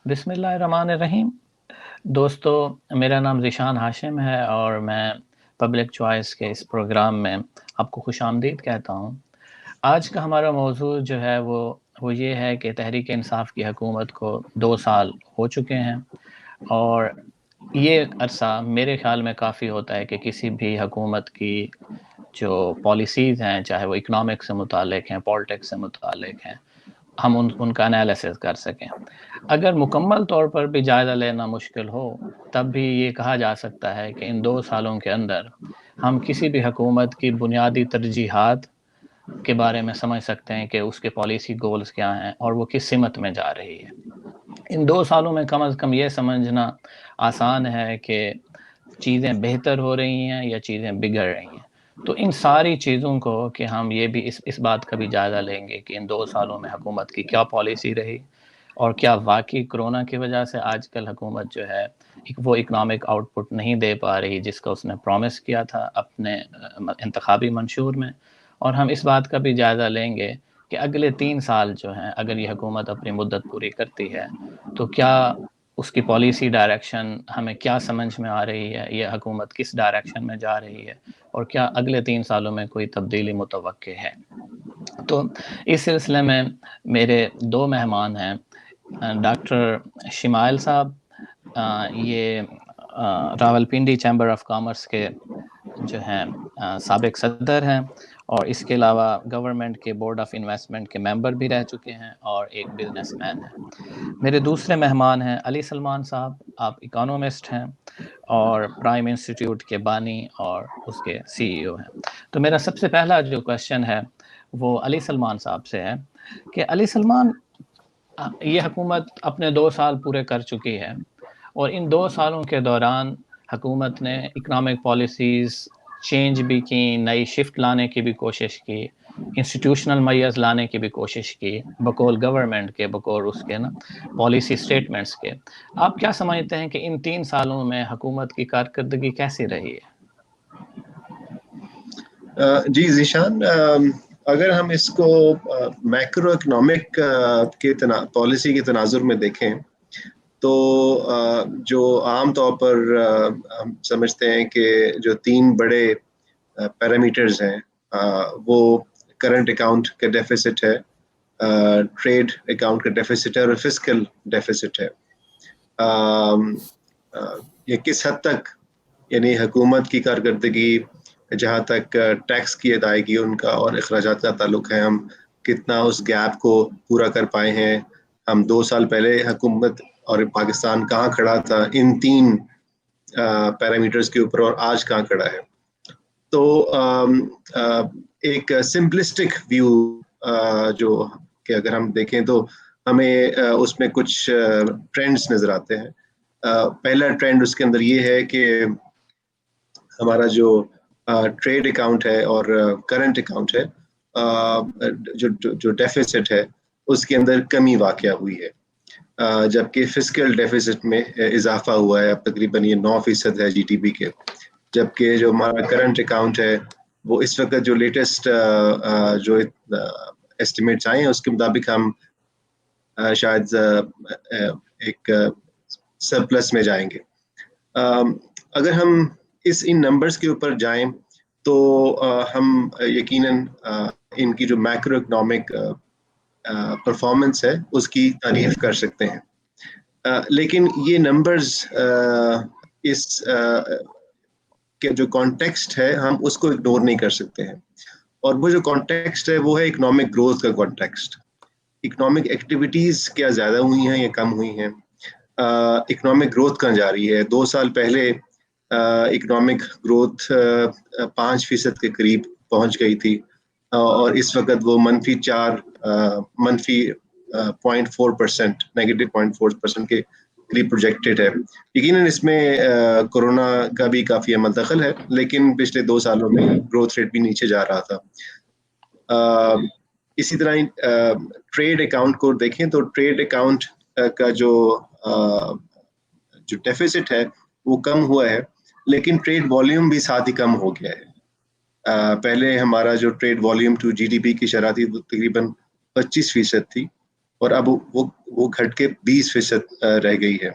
بسم اللہ الرحمن الرحیم. دوستو، میرا نام ذیشان ہاشم ہے اور میں پبلک چوائس کے اس پروگرام میں آپ کو خوش آمدید کہتا ہوں. آج کا ہمارا موضوع جو ہے وہ یہ ہے کہ تحریک انصاف کی حکومت کو 2 سال ہو چکے ہیں، اور یہ عرصہ میرے خیال میں کافی ہوتا ہے کہ کسی بھی حکومت کی جو پالیسیز ہیں، چاہے وہ اکنامک سے متعلق ہیں، پالیٹکس سے متعلق ہیں، ہم ان کا انالیسس کر سکیں. اگر مکمل طور پر بھی جائزہ لینا مشکل ہو، تب بھی یہ کہا جا سکتا ہے کہ ان 2 سالوں کے اندر ہم کسی بھی حکومت کی بنیادی ترجیحات کے بارے میں سمجھ سکتے ہیں کہ اس کے پالیسی گولز کیا ہیں اور وہ کس سمت میں جا رہی ہے. ان 2 سالوں میں کم از کم یہ سمجھنا آسان ہے کہ چیزیں بہتر ہو رہی ہیں یا چیزیں بگڑ رہی ہیں. تو ان ساری چیزوں کو کہ ہم یہ بھی اس بات کا بھی جائزہ لیں گے کہ ان 2 سالوں میں حکومت کی کیا پالیسی رہی، اور کیا واقعی کرونا کی وجہ سے آج کل حکومت جو ہے وہ اکنامک آؤٹ پٹ نہیں دے پا رہی جس کا اس نے پرومس کیا تھا اپنے انتخابی منشور میں. اور ہم اس بات کا بھی جائزہ لیں گے کہ اگلے 3 سال جو ہیں، اگر یہ حکومت اپنی مدت پوری کرتی ہے تو کیا اس کی پالیسی ڈائریکشن ہمیں کیا سمجھ میں آ رہی ہے، یہ حکومت کس ڈائریکشن میں جا رہی ہے، اور کیا اگلے 3 سالوں میں کوئی تبدیلی متوقع ہے. تو اس سلسلے میں میرے 2 مہمان ہیں. ڈاکٹر شمائل صاحب، یہ راولپنڈی چیمبر آف کامرس کے جو ہیں سابق صدر ہیں، اور اس کے علاوہ گورنمنٹ کے بورڈ آف انویسٹمنٹ کے ممبر بھی رہ چکے ہیں اور ایک بزنس مین ہیں. میرے دوسرے مہمان ہیں علی سلمان صاحب. آپ اکانومسٹ ہیں اور پرائم انسٹیٹیوٹ کے بانی اور اس کے CEO ہیں. تو میرا سب سے پہلا جو کوشچن ہے وہ علی سلمان صاحب سے ہے کہ علی سلمان، یہ حکومت اپنے 2 سال پورے کر چکی ہے، اور ان 2 سالوں کے دوران حکومت نے اکنامک پالیسیز چینج بھی کی، نئی شفٹ لانے کی بھی کوشش کی، انسٹیٹیوشنل میئرز لانے کی بھی کوشش کی، بقول گورنمنٹ کے، بقول اس کے پالیسی سٹیٹمنٹس کے. آپ کیا سمجھتے ہیں کہ ان 3 سالوں میں حکومت کی کارکردگی کیسی رہی ہے؟ جی ذیشان، اگر ہم اس کو میکرو اکنامک کے پالیسی کے تناظر میں دیکھیں تو جو عام طور پر ہم سمجھتے ہیں کہ جو 3 بڑے پیرامیٹرز ہیں وہ کرنٹ اکاؤنٹ کا ڈیفیسٹ ہے، ٹریڈ اکاؤنٹ کا ڈیفیسٹ ہے اور فسکل ڈیفیسٹ ہے. یہ کس حد تک یعنی حکومت کی کارکردگی جہاں تک ٹیکس کی ادائیگی ان کا اور اخراجات کا تعلق ہے، ہم کتنا اس گیپ کو پورا کر پائے ہیں. ہم 2 سال پہلے حکومت اور پاکستان کہاں کھڑا تھا ان 3 پیرامیٹرز کے اوپر، اور آج کہاں کھڑا ہے. تو ایک سمپلسٹک ویو جو کہ اگر ہم دیکھیں تو ہمیں اس میں کچھ ٹرینڈز نظر آتے ہیں. پہلا ٹرینڈ اس کے اندر یہ ہے کہ ہمارا جو ٹریڈ اکاؤنٹ ہے اور کرنٹ اکاؤنٹ ہے، جو ڈیفیسٹ ہے اس کے اندر کمی واقع ہوئی ہے، جبکہ فسکل ڈیفیسٹ میں اضافہ ہوا ہے. اب تقریباً یہ 9% ہے GDP کے، جبکہ جو ہمارا کرنٹ اکاؤنٹ ہے وہ اس وقت جو لیٹسٹ جو ایسٹیمیٹس آئے ہیں اس کے مطابق ہم شاید ایک سرپلس میں جائیں گے. اگر ہم ان نمبرز کے اوپر جائیں تو ہم یقیناً ان کی جو میکرو اکنامک پرفارمنس ہے اس کی تعریف کر سکتے ہیں. لیکن یہ نمبرز اس کے جو کانٹیکسٹ ہے ہم اس کو اگنور نہیں کر سکتے ہیں، اور وہ جو کانٹیکسٹ ہے وہ ہے اکنامک گروتھ کا کانٹیکسٹ. اکنامک ایکٹیویٹیز کیا زیادہ ہوئی ہیں یا کم ہوئی ہیں، اکنامک گروتھ کہاں جا رہی ہے. 2 سال پہلے اکنامک گروتھ 5% کے قریب پہنچ گئی تھی، اور اس وقت وہ -0.4%، -0.4% کے قریب پروجیکٹڈ ہے. یقیناً اس میں کورونا کا بھی کافی عمل دخل ہے، لیکن پچھلے 2 سالوں میں گروتھ ریٹ بھی نیچے جا رہا تھا. اسی طرح ٹریڈ اکاؤنٹ کو دیکھیں تو ٹریڈ اکاؤنٹ کا جو ڈیفیسٹ ہے وہ کم ہوا ہے، لیکن ٹریڈ والیوم بھی ساتھ ہی کم ہو گیا ہے. پہلے ہمارا جو ٹریڈ والیوم ٹو GDP کی شرح تھی وہ تقریباً 25% تھی، اور اب وہ گھٹ کے 20% رہ گئی ہے.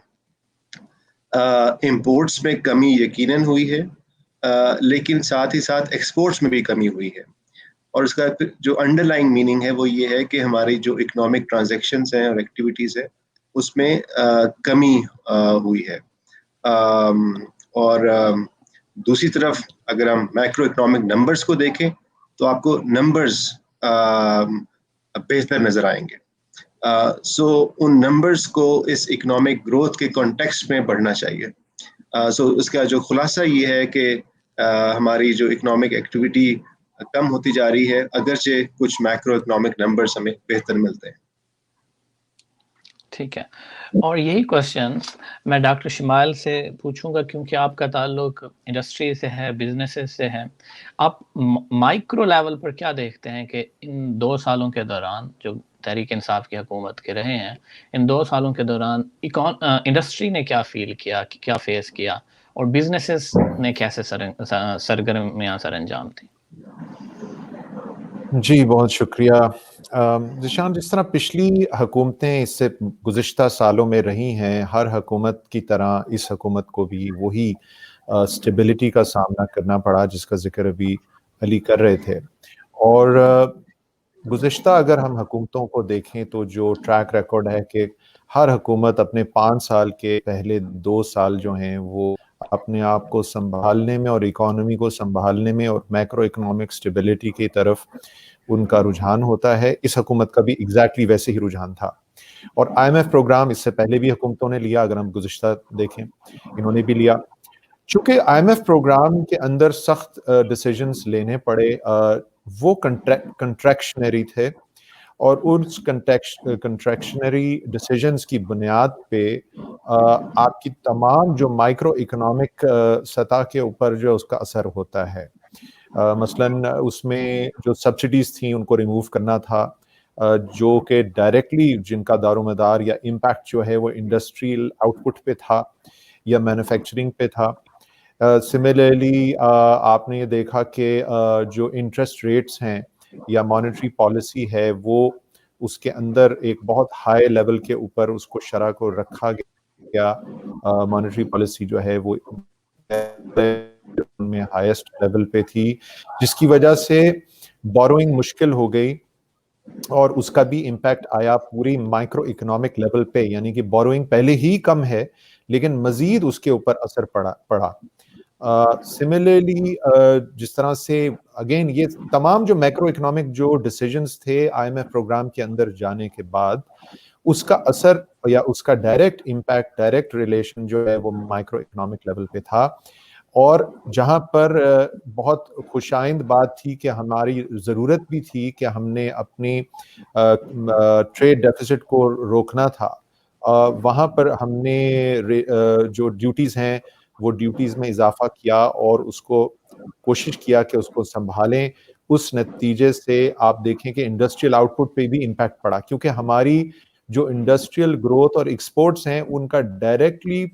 امپورٹس میں کمی یقیناً ہوئی ہے, لیکن ساتھ ہی ساتھ ایکسپورٹس میں بھی کمی ہوئی ہے, اور اس کا جو انڈر لائن میننگ ہے وہ یہ ہے کہ ہماری جو اکنامک ٹرانزیکشنز ہیں اور ایکٹیویٹیز ہیں اس میں کمی ہوئی ہے. اور دوسری طرف اگر ہم مائکرو اکنامک نمبرز کو دیکھیں تو آپ کو نمبرز بہتر نظر آئیں گے. سو ان نمبرز کو اس اکنامک گروتھ کے کانٹیکسٹ میں پڑھنا چاہیے. سو اس کا جو خلاصہ یہ ہے کہ ہماری جو اکنامک ایکٹیویٹی کم ہوتی جا رہی ہے, اگرچہ کچھ مائکرو اکنامک نمبرز ہمیں بہتر ملتے ہیں. ٹھیک ہے, اور یہی کوشچنس میں ڈاکٹر شمائل سے پوچھوں گا کیونکہ آپ کا تعلق انڈسٹری سے ہے, بزنسز سے ہے. آپ مائکرو لیول پر کیا دیکھتے ہیں کہ ان 2 سالوں کے دوران جو تحریک انصاف کی حکومت کے رہے ہیں, ان 2 سالوں کے دوران انڈسٹری نے کیا فیل کیا, کیا فیس کیا, اور بزنسز نے کیسے سرگرمیاں سر انجام تھی؟ جی بہت شکریہ ذیشان. جس طرح پچھلی حکومتیں اس سے گزشتہ سالوں میں رہی ہیں, ہر حکومت کی طرح اس حکومت کو بھی وہی اسٹیبلٹی کا سامنا کرنا پڑا جس کا ذکر ابھی علی کر رہے تھے. اور گزشتہ اگر ہم حکومتوں کو دیکھیں تو جو ٹریک ریکارڈ ہے کہ ہر حکومت اپنے 5 سال کے پہلے 2 سال جو ہیں وہ اپنے آپ کو سنبھالنے میں اور اکانومی کو سنبھالنے میں اور میکرو اکنامک اسٹیبلٹی کی طرف ان کا رجحان ہوتا ہے. اس حکومت کا بھی ایگزیکٹلی ویسے ہی رجحان تھا. اور IMF پروگرام اس سے پہلے بھی حکومتوں نے لیا, اگر ہم گزشتہ دیکھیں انہوں نے بھی لیا. چونکہ IMF پروگرام کے اندر سخت ڈیسیجنز لینے پڑے, وہ کنٹریکشنری تھے, اور اس کنٹریکشنری ڈیسیجنز کی بنیاد پہ آپ کی تمام جو مائکرو اکنامک سطح کے اوپر جو اس کا اثر ہوتا ہے. مثلاً اس میں جو سبسڈیز تھیں ان کو ریموو کرنا تھا, جو کہ ڈائریکٹلی جن کا دار و مدار یا امپیکٹ جو ہے وہ انڈسٹریل آؤٹ پٹ پہ تھا یا مینوفیکچرنگ پہ تھا. سملرلی آپ نے یہ دیکھا کہ جو انٹرسٹ ریٹس ہیں یا مانیٹری پالیسی ہے وہ اس کے اندر ایک بہت ہائی لیول کے اوپر اس کو شرح کو رکھا گیا. مانیٹری پالیسی جو ہے وہ میں ہائیسٹ لیول پہ تھی, جس کی وجہ سے بوروئنگ مشکل ہو گئی, اور اس کا بھی امپیکٹ آیا پوری مائکرو اکنامک لیول پہ. یعنی کہ بوروئنگ پہلے ہی کم ہے لیکن مزید اس کے اوپر اثر پڑا. سملرلی جس طرح سے اگین یہ تمام جو میکرو اکنامک جو ڈیسیجنز تھے IMF پروگرام کے اندر جانے کے بعد, اس کا اثر یا اس کا ڈائریکٹ امپیکٹ, ڈائریکٹ ریلیشن جو ہے وہ مائکرو اکنامک لیول پہ تھا. اور جہاں پر بہت خوشائند بات تھی کہ ہماری ضرورت بھی تھی کہ ہم نے اپنی ٹریڈ ڈیفیسٹ کو روکنا تھا, وہاں پر ہم نے جو ڈیوٹیز ہیں وہ ڈیوٹیز میں اضافہ کیا اور اس کو کوشش کیا کہ اس کو سنبھالیں. اس نتیجے سے آپ دیکھیں کہ انڈسٹریل آؤٹ پٹ پہ بھی امپیکٹ پڑا, کیونکہ ہماری جو انڈسٹریل گروتھ اور ایکسپورٹس ہیں ان کا ڈائریکٹلی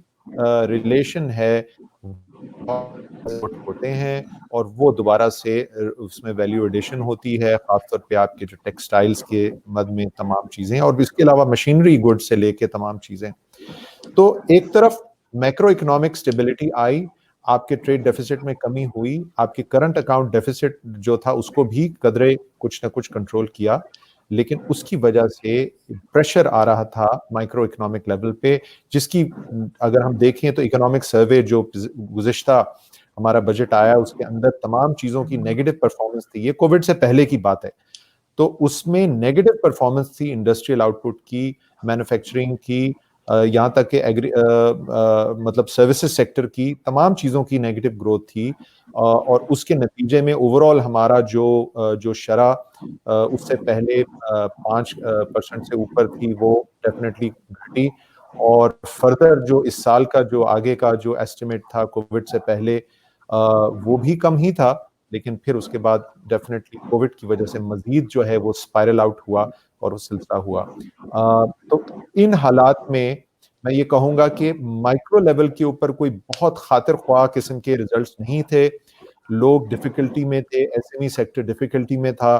ریلیشن ہے ہوتے ہیں, اور وہ دوبارہ سے اس میں ویلیو ایڈیشن ہوتی ہے, خاص طور پہ آپ کے جو ٹیکسٹائلز کے مد میں تمام چیزیں, اور اس کے علاوہ مشینری گڈ سے لے کے تمام چیزیں. تو ایک طرف میکرو اکنامک اسٹیبلٹی آئی, آپ کے ٹریڈ ڈیفیسٹ میں کمی ہوئی, آپ کے کرنٹ اکاؤنٹ ڈیفیسٹ جو تھا اس کو بھی قدرے کچھ نہ کچھ کنٹرول کیا, لیکن اس کی وجہ سے پریشر آ رہا تھا مائکرو اکنامک لیول پہ, جس کی اگر ہم دیکھیں تو اکنامک سروے جو گزشتہ ہمارا بجٹ آیا اس کے اندر تمام چیزوں کی نیگیٹو پرفارمنس تھی. یہ کووڈ سے پہلے کی بات ہے, تو اس میں نیگیٹو پرفارمنس تھی انڈسٹریل آؤٹ پٹ کی, مینوفیکچرنگ کی, یہاں تک کہ مطلب سروسز سیکٹر کی, تمام چیزوں کی نیگیٹو گروتھ تھی. اور اس کے نتیجے میں اوور آل ہمارا جو شرح اس سے پہلے 5% سے اوپر تھی وہ ڈیفینیٹلی گھٹی, اور فردر جو اس سال کا جو آگے کا جو ایسٹیمیٹ تھا کووڈ سے پہلے وہ بھی کم ہی تھا, لیکن پھر اس کے بعد ڈیفینیٹلی کووڈ کی وجہ سے مزید جو ہے وہ اسپائرل آؤٹ ہوا اور وہ سلسلہ ہوا. تو ان حالات میں میں یہ کہوں گا کہ مائکرو لیول کے اوپر کوئی بہت خاطر خواہ قسم کے ریزلٹس نہیں تھے. لوگ ڈیفیکلٹی میں تھے, SME سیکٹر ڈیفیکلٹی میں تھا,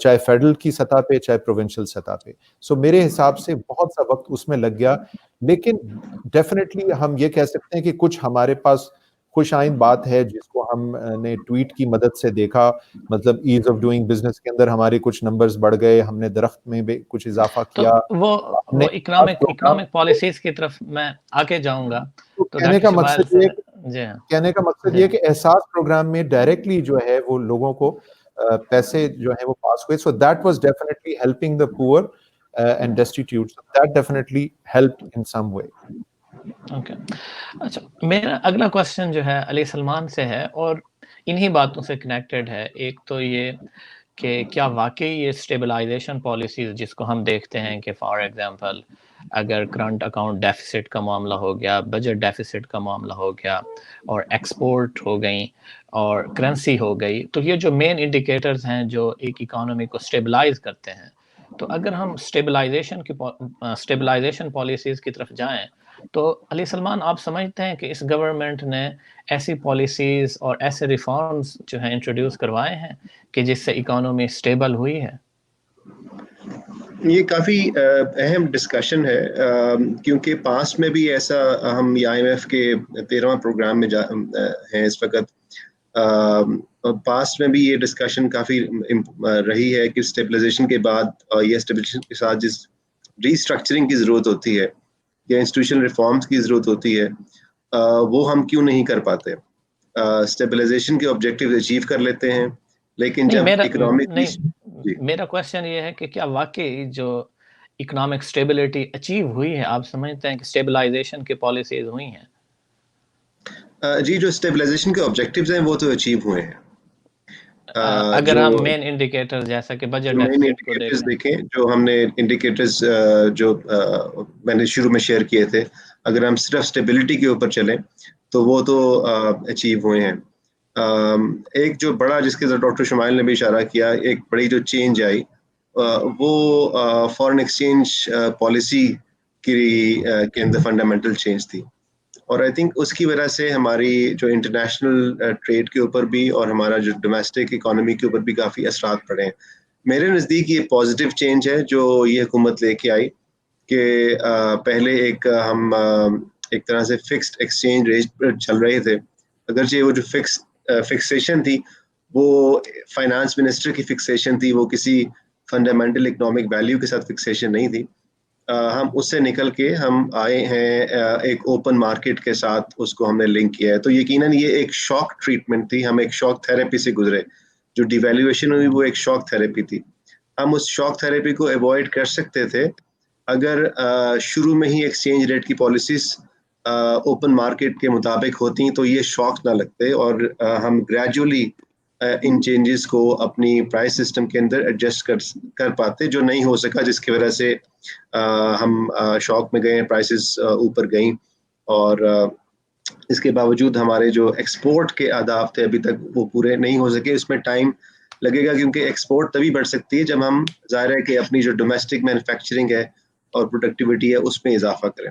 چاہے فیڈرل کی سطح پہ چاہے پروونشل سطح پہ. سو میرے حساب سے بہت سا وقت اس میں لگ گیا, لیکن ڈیفینیٹلی ہم یہ کہہ سکتے ہیں کہ کچھ ہمارے پاس خوش آئند بات ہے جس کو ہم نے ٹویٹ کی مدد سے دیکھا. مطلب ایز آف ڈوئنگ بزنس کے اندر ہمارے کچھ نمبرز بڑھ گئے, ہم نے درخت میں بھی کچھ اضافہ کیا. تو وہ اکنامک پالیسیز کی طرف میں آگے جاؤں گا. تو کہنے کا مقصد یہ جی ہاں, کہنے کا مقصد یہ کہ احساس پروگرام میں ڈائریکٹلی جو ہے وہ لوگوں کو پیسے جو ہیں وہ پاس ہوئے. So that was definitely helping the poor and destitute. That definitely helped in some way. Okay, اچھا میرا اگلا کوشچن جو ہے علی سلمان سے ہے اور انہی باتوں سے کنیکٹڈ ہے. ایک تو یہ کہ کیا واقعی یہ اسٹیبلائزیشن پالیسیز جس کو ہم دیکھتے ہیں کہ فار ایگزامپل اگر کرنٹ اکاؤنٹ ڈیفیسٹ کا معاملہ ہو گیا, بجٹ ڈیفیسٹ کا معاملہ ہو گیا اور ایکسپورٹ ہو گئیں اور کرنسی ہو گئی, تو یہ جو مین انڈیکیٹرز ہیں جو ایک اکانومی کو اسٹیبلائز کرتے ہیں, تو اگر ہم اسٹیبلائزیشن پالیسیز کی طرف جائیں تو علی سلمان آپ سمجھتے ہیں کہ اس گورنمنٹ نے ایسی پالیسیز اور ایسے ریفارمز جو ہیں انٹروڈیوس کروائے ہیں کہ جس سے اکانومی اسٹیبل ہوئی ہے؟ یہ کافی اہم ڈسکشن ہے کیونکہ پاس میں بھی ایسا, ہم IMF کے 13واں پروگرام میں ہیں اس وقت, پاس میں بھی یہ ڈسکشن کافی رہی ہے کہ اسٹیبلائزیشن کے بعد یا اسٹیبلائزیشن کے ساتھ جس ری اسٹرکچرنگ کی ضرورت ہوتی ہے یا انسٹیٹیوشنل ریفارمز کی ضرورت ہوتی ہے وہ ہم کیوں نہیں کر پاتے. اسٹیبلائزیشن کے آبجیکٹیو اچیو کر لیتے ہیں, لیکن جب میرا کوشچن یہ ہے کہ کیا واقعی جو اکنامک اسٹیبلٹی اچیو ہوئی ہے, آپ سمجھتے ہیں کہ اسٹیبلائزیشن کی پالیسیز ہوئی ہیں؟ جی, جو اسٹیبلائزیشن کے آبجیکٹیوز ہیں وہ تو اچیو ہوئے ہیں. اگر ہم مین انڈیکیٹر جیسا کہ بجٹ ڈیفیسٹ کو دیکھیں, جو ہم نے انڈیکیٹرز جو میں نے شروع میں شیئر کیے تھے, اگر ہم صرف اسٹیبلٹی کے اوپر چلیں تو وہ تو اچیو ہوئے ہیں. ایک جو بڑا, جس کے ڈاکٹر شمائل نے بھی اشارہ کیا, ایک بڑی جو چینج آئی وہ فارن ایکسچینج پالیسی کے اندر فنڈامنٹل چینج تھی, اور آئی تھنک اس کی وجہ سے ہماری جو انٹرنیشنل ٹریڈ کے اوپر بھی اور ہمارا جو ڈومیسٹک اکانومی کے اوپر بھی کافی اثرات پڑے ہیں. میرے نزدیک یہ پازیٹیو چینج ہے جو یہ حکومت لے کے آئی کہ پہلے ہم ایک طرح سے فکسڈ ایکسچینج ریٹ پر چل رہے تھے, اگرچہ وہ جو فکسیشن تھی وہ فائنانس منسٹر کی فکسیشن تھی, وہ کسی فنڈامنٹل اکنامک ویلیو کے ساتھ فکسیشن نہیں تھی. ہم اس سے نکل کے ہم آئے ہیں ایک اوپن مارکیٹ کے ساتھ, اس کو ہم نے لنک کیا ہے. تو یقیناً یہ ایک شاک ٹریٹمنٹ تھی, ہم ایک شاک تھراپی سے گزرے. جو ڈیویلیویشن ہوئی وہ ایک شاک تھراپی تھی. ہم اس شاک تھراپی کو ایوائڈ کر سکتے تھے اگر شروع میں ہی ایکسچینج ریٹ کی پالیسیز اوپن مارکیٹ کے مطابق ہوتی تو یہ شاک نہ لگتے, اور ہم گریجولی ان چینجز کو اپنی پرائس سسٹم کے اندر ایڈجسٹ کر پاتے, جو نہیں ہو سکا, جس کی وجہ سے ہم شاک میں گئے, پرائسز اوپر گئیں, اور اس کے باوجود ہمارے جو ایکسپورٹ کے اہداف تھے ابھی تک وہ پورے نہیں ہو سکے. اس میں ٹائم لگے گا کیونکہ ایکسپورٹ تبھی بڑھ سکتی ہے جب ہم, ظاہر ہے کہ اپنی جو ڈومیسٹک مینوفیکچرنگ ہے اور پروڈکٹیوٹی ہے اس میں اضافہ کریں.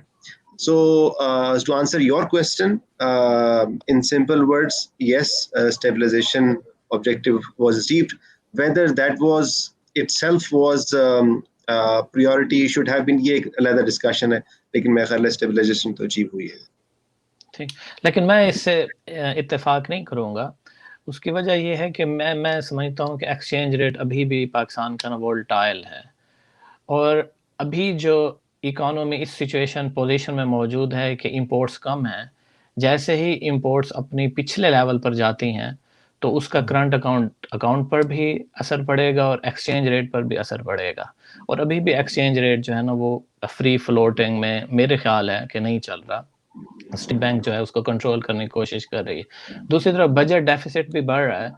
So to answer your question, in simple words, yes, stabilization objective was achieved. Whether that was itself was priority should have been, یہ علیحدہ ڈسکشن ہے, لیکن میرے خیال ہے stabilization تو achieve ہوئی ہے. ٹھیک, لیکن میں اس سے اتفاق نہیں کروں گا. اس کی وجہ یہ ہے کہ میں سمجھتا ہوں کہ ایکسچینج ریٹ ابھی بھی پاکستان کا وولٹائل ہے, اور ابھی جو اکانومی اس سچویشن پوزیشن میں موجود ہے کہ امپورٹس کم ہیں. جیسے ہی امپورٹس اپنی پچھلے لیول پر جاتی ہیں تو اس کا کرنٹ اکاؤنٹ پر بھی اثر پڑے گا اور ایکسچینج ریٹ پر بھی اثر پڑے گا. اور ابھی بھی ایکسچینج ریٹ جو ہے نا وہ فری فلوٹنگ میں میرے خیال ہے کہ نہیں چل رہا. اسٹیٹ بینک جو ہے اس کو کنٹرول کرنے کی کوشش کر رہی ہے. دوسری طرف بجٹ ڈیفیسٹ بھی بڑھ رہا ہے.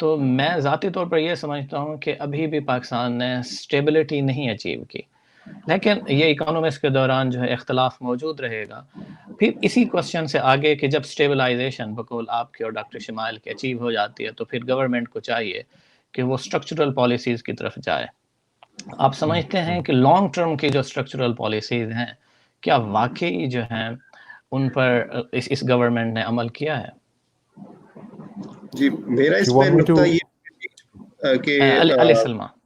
تو میں ذاتی طور پر یہ سمجھتا ہوں کہ ابھی بھی پاکستان نے اسٹیبلٹی نہیں اچیو کی, لیکن یہ اکانومکس کے دوران جو ہے اختلاف موجود رہے گا. پھر اسی کوشچن سے آگے کہ جب اسٹیبلائزیشن بقول آپ کی اور ڈاکٹر شمائل کی اچیو ہو جاتی ہے تو پھر گورنمنٹ کو چاہیے کہ وہ اسٹرکچرل پالیسیز کی طرف جائے. آپ سمجھتے ہیں کہ لانگ ٹرم کی جو اسٹرکچرل پالیسیز ہیں کیا واقعی جو ہیں ان پر اس گورنمنٹ نے عمل کیا ہے؟ جی, میرا اس میں نقطہ یہ کہ علی سلمان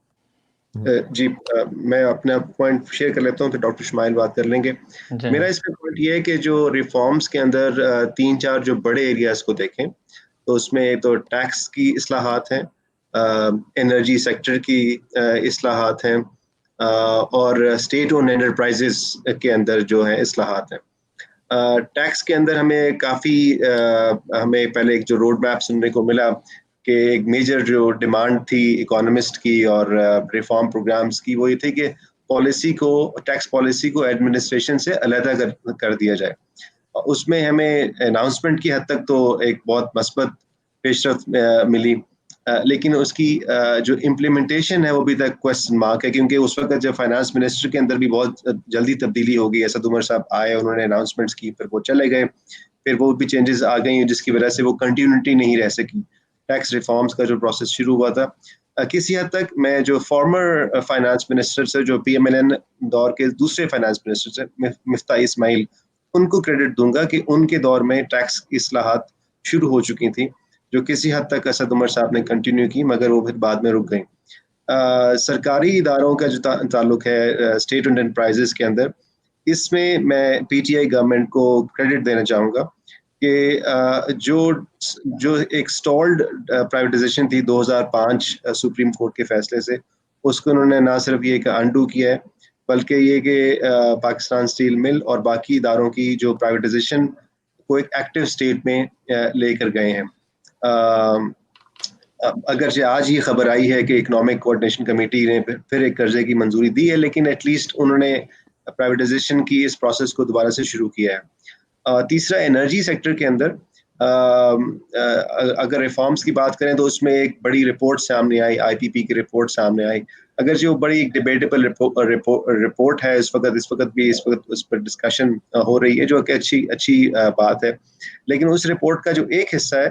جی میں اپنا پوائنٹ شیئر کر لیتا ہوں پھر ڈاکٹر شمائل بات کر لیں گے. میرا اس میں پوائنٹ یہ ہے کہ جو ریفارمز کے اندر 3-4 جو بڑے ایریاز کو دیکھیں تو اس میں تو ٹیکس کی اصلاحات ہیں, انرجی سیکٹر کی اصلاحات ہیں, اور اسٹیٹ اون انٹرپرائزز کے اندر جو ہیں اصلاحات ہیں. ٹیکس کے اندر ہمیں کافی ہمیں پہلے ایک جو روڈ میپ سننے کو ملا کہ ایک میجر جو ڈیمانڈ تھی اکانومسٹ کی اور ریفارم پروگرامز کی وہ یہ تھی کہ پالیسی کو, ٹیکس پالیسی کو ایڈمنسٹریشن سے علیحدہ کر دیا جائے. اس میں ہمیں اناؤنسمنٹ کی حد تک تو ایک بہت مثبت پیش رفت ملی, لیکن اس کی جو امپلیمنٹیشن ہے وہ بھی تک کوسچن مارک ہے, کیونکہ اس وقت جب فائنانس منسٹر کے اندر بھی بہت جلدی تبدیلی ہو گئی. اسد عمر صاحب آئے, انہوں نے اناؤنسمنٹس کی, پھر وہ چلے گئے, پھر وہ بھی چینجز آ گئی جس کی وجہ سے وہ کنٹینیوٹی نہیں رہ سکی. ٹیکس ریفارمز کا جو پروسیس شروع ہوا تھا کسی حد تک میں جو فارمر فائنانس منسٹر سے, جو پی ایم ایل این دور کے دوسرے فائنانس منسٹر سے مفتاح اسماعیل, ان کو کریڈٹ دوں گا کہ ان کے دور میں ٹیکس کی اصلاحات شروع ہو چکی تھیں جو کسی حد تک اسد عمر صاحب نے کنٹینیو کی, مگر وہ پھر بعد میں رک گئیں. سرکاری اداروں کا جو تعلق ہے اسٹیٹ اینڈ انٹرپرائزز کے اندر, اس میں میں پی ٹی آئی گورنمنٹ کو کریڈٹ دینا چاہوں گا کہ جو ایک سٹالڈ پرائیویٹائزیشن تھی 2005 سپریم کورٹ کے فیصلے سے, اس کو انہوں نے نہ صرف یہ کہ انڈو کیا ہے بلکہ یہ کہ پاکستان اسٹیل مل اور باقی اداروں کی جو پرائیویٹائزیشن کو ایک ایکٹیو سٹیٹ میں لے کر گئے ہیں. اگرچہ آج یہ خبر آئی ہے کہ اکنامک کوآرڈینیشن کمیٹی نے پھر ایک قرضے کی منظوری دی ہے, لیکن ایٹ لیسٹ انہوں نے پرائیویٹائزیشن کی اس پروسیس کو دوبارہ سے شروع کیا ہے. تیسرا, انرجی سیکٹر کے اندر اگر ریفارمز کی بات کریں تو اس میں ایک بڑی رپورٹ سامنے آئی, آئی پی پی کی رپورٹ سامنے آئی. اگرچہ وہ بڑی ڈیبیٹیبل رپورٹ ہے, اس وقت بھی اس پر ڈسکشن ہو رہی ہے, جو کہ اچھی بات ہے, لیکن اس رپورٹ کا جو ایک حصہ ہے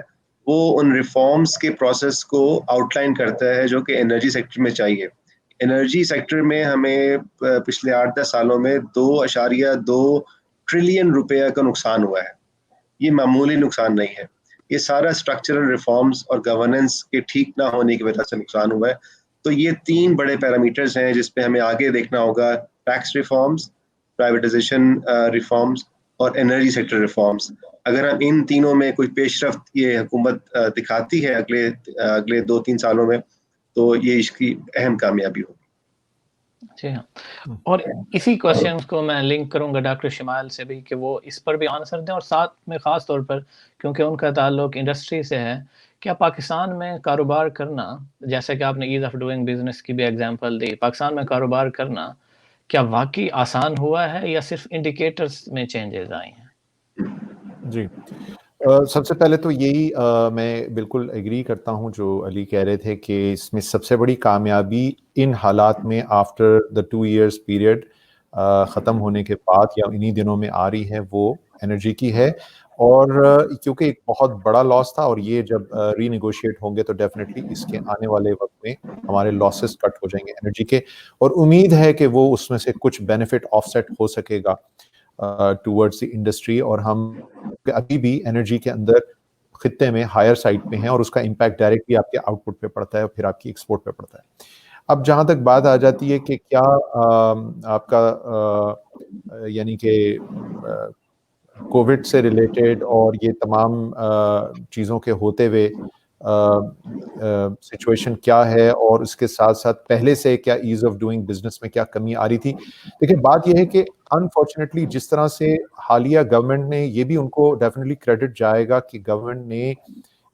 وہ ان ریفارمز کے پروسیس کو آؤٹ لائن کرتا ہے جو کہ انرجی سیکٹر میں چاہیے. انرجی سیکٹر میں ہمیں پچھلے 8-10 سالوں میں 2.2 ٹریلین روپے کا نقصان ہوا ہے. یہ معمولی نقصان نہیں ہے, یہ سارا اسٹرکچرل ریفارمز اور گورننس کے ٹھیک نہ ہونے کی وجہ سے نقصان ہوا ہے. تو یہ 3 بڑے پیرامیٹرز ہیں جس پہ ہمیں آگے دیکھنا ہوگا, ٹیکس ریفارمز, پرائیویٹائزیشن ریفارمز اور انرجی سیکٹر ریفارمز. اگر ہم ان تینوں میں کوئی پیش رفت یہ حکومت دکھاتی ہے اگلے 2-3 سالوں میں, تو یہ اس کی اہم کامیابی ہوگی. جی ہاں, اور اسی کوشچنس کو میں لنک کروں گا ڈاکٹر شمائل سے بھی کہ وہ اس پر بھی آنسر دیں, اور ساتھ میں خاص طور پر کیونکہ ان کا تعلق انڈسٹری سے ہے, کیا پاکستان میں کاروبار کرنا, جیسے کہ آپ نے ایز آف ڈوئنگ بزنس کی بھی ایگزامپل دی, پاکستان میں کاروبار کرنا کیا واقعی آسان ہوا ہے یا صرف انڈیکیٹرز میں چینجز آئی ہیں؟ جی, سب سے پہلے تو یہی میں بالکل ایگری کرتا ہوں جو علی کہہ رہے تھے کہ اس میں سب سے بڑی کامیابی ان حالات میں آفٹر دا 2 years پیریڈ ختم ہونے کے بعد یا انہی دنوں میں آ رہی ہے وہ انرجی کی ہے. اور کیونکہ ایک بہت بڑا لاس تھا, اور یہ جب ری نیگوشیٹ ہوں گے تو ڈیفینیٹلی اس کے آنے والے وقت میں ہمارے لاسز کٹ ہو جائیں گے انرجی کے, اور امید ہے کہ وہ اس میں سے کچھ بینیفٹ آف سیٹ ہو سکے گا ٹورڈز دی انڈسٹری. اور ہم ابھی بھی انرجی کے اندر خطے میں ہائر سائڈ پہ ہیں, اور اس کا امپیکٹ ڈائریکٹلی آپ کے آؤٹ پٹ پہ پڑتا ہے اور پھر آپ کی ایکسپورٹ پہ پڑتا ہے. اب جہاں تک بات آ جاتی ہے کہ کیا آپ کا یعنی کہ کووڈ سے ریلیٹڈ اور یہ تمام چیزوں کے ہوتے ہوئے سچویشن کیا ہے, اور اس کے ساتھ ساتھ پہلے سے کیا ایز آف ڈوئنگ بزنس میں کیا کمی آ رہی تھی. دیکھیں بات یہ ہے کہ انفارچونیٹلی جس طرح سے حالیہ گورنمنٹ نے, یہ بھی ان کو ڈیفینیٹلی کریڈٹ جائے گا کہ گورنمنٹ نے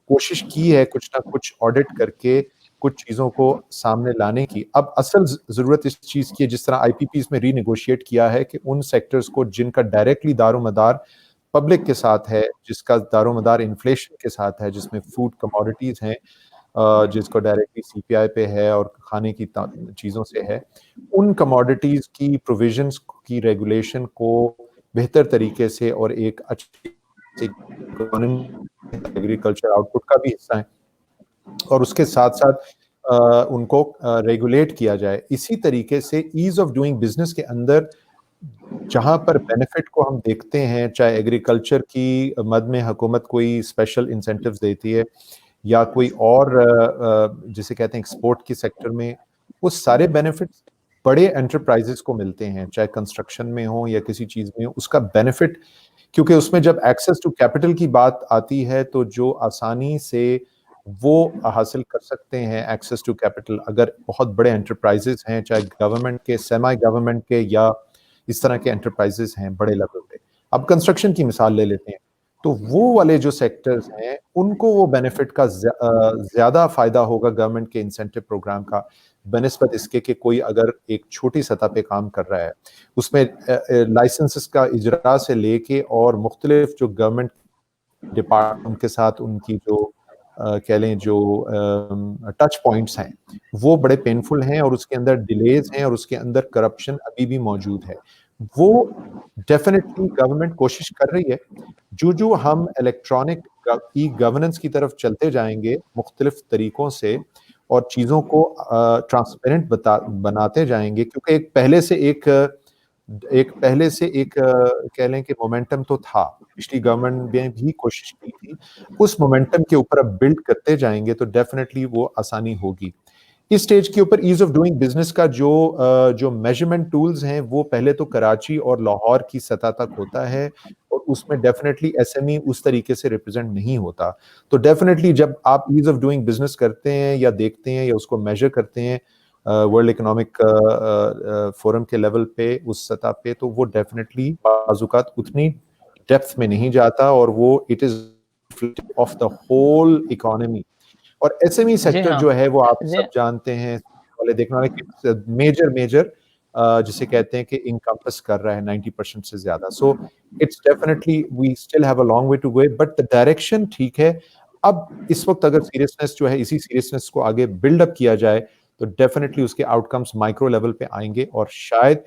کوشش کی ہے کچھ نہ کچھ آڈٹ کر کے کچھ چیزوں کو سامنے لانے کی. اب اصل ضرورت اس چیز کی ہے, جس طرح آئی پی پیز میں ری نیگوشیٹ کیا ہے, کہ ان سیکٹرز کو جن کا ڈائریکٹلی دار و مدار پبلک کے ساتھ ہے, جس کا دار و مدار انفلیشن کے ساتھ ہے, جس میں فوڈ کموڈیٹیز ہیں, جس کو ڈائریکٹلی سی پی آئی پہ ہے اور کھانے کی چیزوں سے ہے, ان کموڈیٹیز کی پروویژنس کی ریگولیشن کو بہتر طریقے سے اور ایک اچھی ایگریکلچر آؤٹ پٹ کا بھی حصہ ہے, اور اس کے ساتھ ساتھ ان کو ریگولیٹ کیا جائے. اسی طریقے سے ایز آف ڈوئنگ بزنس کے اندر جہاں پر بینیفٹ کو ہم دیکھتے ہیں, چاہے ایگریکلچر کی مد میں حکومت کوئی اسپیشل انسینٹیوز دیتی ہے, یا کوئی اور جسے کہتے ہیں ایکسپورٹ کی سیکٹر میں وہ سارے بینیفٹس بڑے انٹرپرائزز کو ملتے ہیں, چاہے کنسٹرکشن میں ہو یا کسی چیز میں ہو, اس کا بینیفٹ, کیونکہ اس میں جب ایکسیس ٹو کیپٹل کی بات آتی ہے تو جو آسانی سے وہ حاصل کر سکتے ہیں ایکسیس ٹو کیپٹل, اگر بہت بڑے انٹرپرائزز ہیں, چاہے گورنمنٹ کے, سیمی گورنمنٹ کے, یا اس طرح کے انٹرپرائزز ہیں بڑے لیول پہ. اب کنسٹرکشن کی مثال لے لیتے ہیں, تو وہ والے جو سیکٹرز ہیں ان کو وہ بینیفٹ کا زیادہ فائدہ ہوگا گورنمنٹ کے انسینٹو پروگرام کا بنسبت اس کے کہ کوئی اگر ایک چھوٹی سطح پہ کام کر رہا ہے, اس میں لائسنسز کا اجراء سے لے کے اور مختلف جو گورنمنٹ ڈپارٹمنٹ کے ساتھ ان کی جو کہہ لیں جو ٹچ پوائنٹس ہیں وہ بڑے پینفل ہیں, اور اس کے اندر ڈیلیز ہیں, اور اس کے اندر کرپشن ابھی بھی موجود ہے. وہ ڈیفینیٹلی گورنمنٹ کوشش کر رہی ہے. جو ہم الیکٹرانک ای گورننس کی طرف چلتے جائیں گے مختلف طریقوں سے, اور چیزوں کو ٹرانسپیرنٹ بناتے جائیں گے, کیونکہ ایک پہلے سے ایک کہہ لیں کہ مومنٹم تو تھا, پچھلی گورنمنٹ نے بھی کوشش کی تھی, اس مومنٹم کے اوپر اب بلڈ کرتے جائیں گے تو ڈیفینیٹلی وہ آسانی ہوگی. اس سٹیج کے اوپر ایز آف ڈوئنگ بزنس کا جو میجرمنٹ ٹولز ہیں وہ پہلے تو کراچی اور لاہور کی سطح تک ہوتا ہے, اور اس میں ڈیفینیٹلی ایس ایم ای اس طریقے سے ریپرزینٹ نہیں ہوتا. تو ڈیفینیٹلی جب آپ ایز آف ڈوئنگ بزنس کرتے ہیں یا دیکھتے ہیں یا اس کو میجر کرتے ہیں ورلڈ اکنامک فورم کے لیول پہ, اس سطح پہ, تو وہ ڈیفینیٹلی بعض اوقات اتنی ڈیپتھ میں نہیں جاتا, اور وہ it is of the whole economy. اور ایس ایم ای سیکٹر جو ہے وہ آپ سب جانتے ہیں, والے دیکھنا ہے کہ میجر جسے کہتے ہیں کہ انکمپس کر رہا ہے 90% سے زیادہ. So it's definitely we still have a long way to go, but the direction ٹھیک ہے. اب اس وقت اگر سیریسنس جو ہے, اسی سیریسنس کو آگے بلڈ اپ کیا جائے تو ڈیفینیٹلی اس کے آؤٹ کمس مائکرو لیول پہ آئیں گے, اور شاید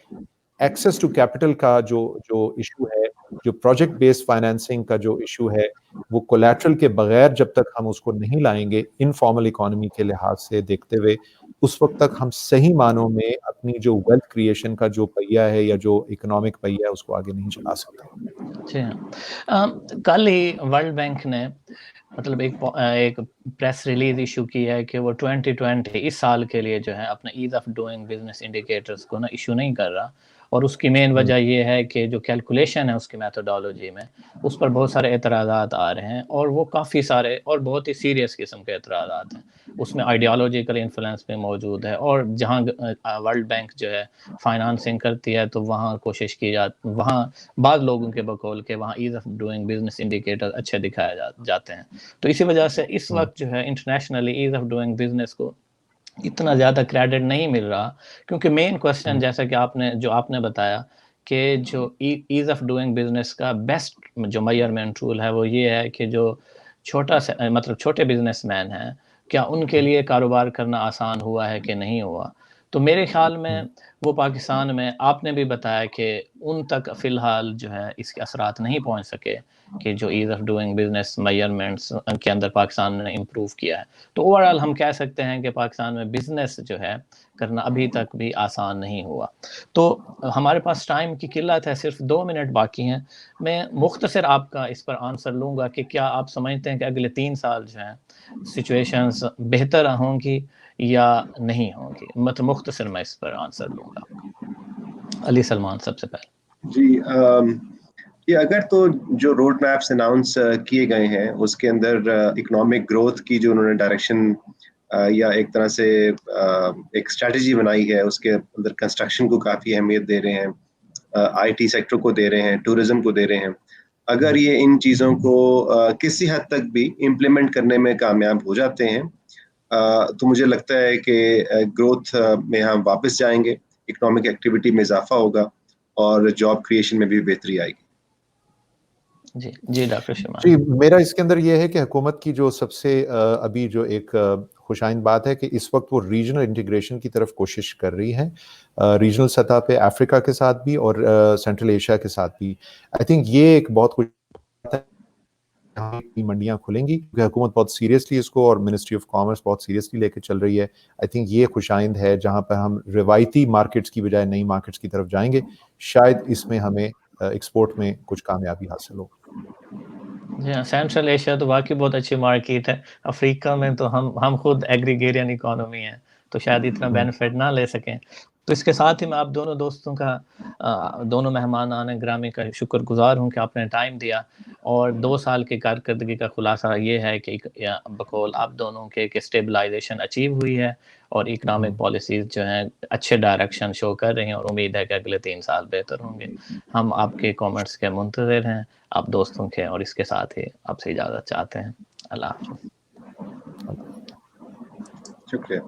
ایکسیس ٹو کیپٹل کا جو ایشو ہے, جو پروجیکٹ بیس فائنینسنگ کا جو ایشو ہے, وہ کولیٹرل کے بغیر جب تک ہم اس کو نہیں لائیں گے انفارمل اکانومی کے لحاظ سے دیکھتے ہوئے, اس وقت تک ہم صحیح معنوں میں اپنی جو ویلتھ کریشن کا جو پہیہ ہے یا جو اکنامک پہیہ ہے اس کو آگے نہیں چلا سکتے. جی ہاں, کل ہی ورلڈ بینک نے مطلب ایک پریس ریلیز ایشو کی ہے کہ وہ 2020 اس سال کے لیے جو ہے اپنا as of doing business indicators کو نا ایشو نہیں کر رہا, اور اس کی مین وجہ یہ ہے کہ جو کیلکولیشن ہے اس کی میتھڈالوجی میں, اس پر بہت سارے اعتراضات آ رہے ہیں, اور وہ کافی سارے اور بہت ہی سیریس قسم کے اعتراضات ہیں. اس میں آئیڈیالوجیکل انفلوئنس بھی موجود ہے, اور جہاں ورلڈ بینک جو ہے فائنانسنگ کرتی ہے تو وہاں کوشش کی جاتی, وہاں بعض لوگوں کے بقول کہ وہاں as of doing business indicator اچھے دکھائے جاتے ہیں. تو اسی وجہ سے اس وقت جو ہے internationally as of doing business کو اتنا زیادہ کریڈٹ نہیں مل رہا, کیونکہ مین کوسچن جیسا کہ آپ نے بتایا کہ جو ایز آف ڈوئنگ بزنس کا بیسٹ جو میئرمنٹ ٹول ہے وہ یہ ہے کہ جو چھوٹے بزنس مین ہیں, کیا ان کے لیے کاروبار کرنا آسان ہوا ہے کہ نہیں ہوا. تو میرے خیال میں وہ پاکستان میں آپ نے بھی بتایا کہ ان تک فی الحال جو ہے اس کے اثرات نہیں پہنچ سکے کہ جو as of doing business measurements کے اندر پاکستان نے امپروو کیا ہے. تو اوور آل ہم کہہ سکتے ہیں کہ پاکستان میں بزنس جو ہے کرنا ابھی تک بھی آسان نہیں ہوا. تو ہمارے پاس ٹائم کی قلت ہے, صرف 2 منٹ باقی ہیں. میں مختصر آپ کا اس پر آنسر لوں گا کہ کیا آپ سمجھتے ہیں کہ اگلے 3 سال جو ہیں سچویشنز بہتر ہوں گی یا نہیں ہوں گی؟ مطلب مختصر میں اس پر آنسر لوں گا. علی سلمان سب سے پہلے. جی یہ اگر تو جو روڈ میپس اناؤنس کیے گئے ہیں اس کے اندر اکنامک گروتھ کی جو انہوں نے ڈائریکشن یا ایک طرح سے ایک اسٹریٹجی بنائی ہے, اس کے اندر کنسٹرکشن کو کافی اہمیت دے رہے ہیں, آئی ٹی سیکٹر کو دے رہے ہیں, ٹورزم کو دے رہے ہیں. اگر یہ ان چیزوں کو کسی حد تک بھی امپلیمنٹ کرنے میں کامیاب ہو جاتے ہیں تو مجھے لگتا ہے کہ گروتھ میں ہم واپس جائیں گے, اکنامک ایکٹیویٹی میں اضافہ ہوگا اور جاب کریشن میں بھی بہتری آئے گی. جی ڈاکٹر شمال. جی میرا اس کے اندر یہ ہے کہ حکومت کی جو سب سے ابھی جو ایک خوشائند بات ہے کہ اس وقت وہ ریجنل انٹیگریشن کی طرف کوشش کر رہی ہے, ریجنل سطح پہ افریقہ کے ساتھ بھی اور سینٹرل ایشیا کے ساتھ بھی. آئی تھنک یہ ایک بہت کچھ منڈیاں کھلیں گی کیونکہ حکومت بہت سیریسلی اس کو اور منسٹری آف کامرس بہت سیریسلی لے کے چل رہی ہے. آئی تھنک یہ خوشائند ہے جہاں پہ ہم روایتی مارکیٹس کی بجائے نئی مارکیٹس کی طرف جائیں گے, شاید اس میں ہمیں ایکسپورٹ میں کچھ کامیابی حاصل ہو. جی ہاں, سینٹرل ایشیا تو واقعی بہت اچھی مارکیٹ ہے. افریقہ میں تو ہم خود ایگریگیرین اکانومی ہیں, تو شاید اتنا بینیفٹ نہ لے سکیں. تو اس کے ساتھ ہی میں آپ دونوں دوستوں کا دونوں مہمانان گرامی کا شکر گزار ہوں کہ آپ نے ٹائم دیا, اور 2 سال کی کارکردگی کا خلاصہ یہ ہے کہ بقول آپ دونوں کے کہ اسٹیبلائزیشن اچیو ہوئی ہے, اور اکنامک پالیسیز جو ہیں اچھے ڈائریکشن شو کر رہی ہیں, اور امید ہے کہ اگلے 3 سال بہتر ہوں گے. ہم آپ کے کامنٹس کے منتظر ہیں, آپ دوستوں کے, اور اس کے ساتھ ہی آپ سے اجازت چاہتے ہیں. اللہ حافظ. شکریہ.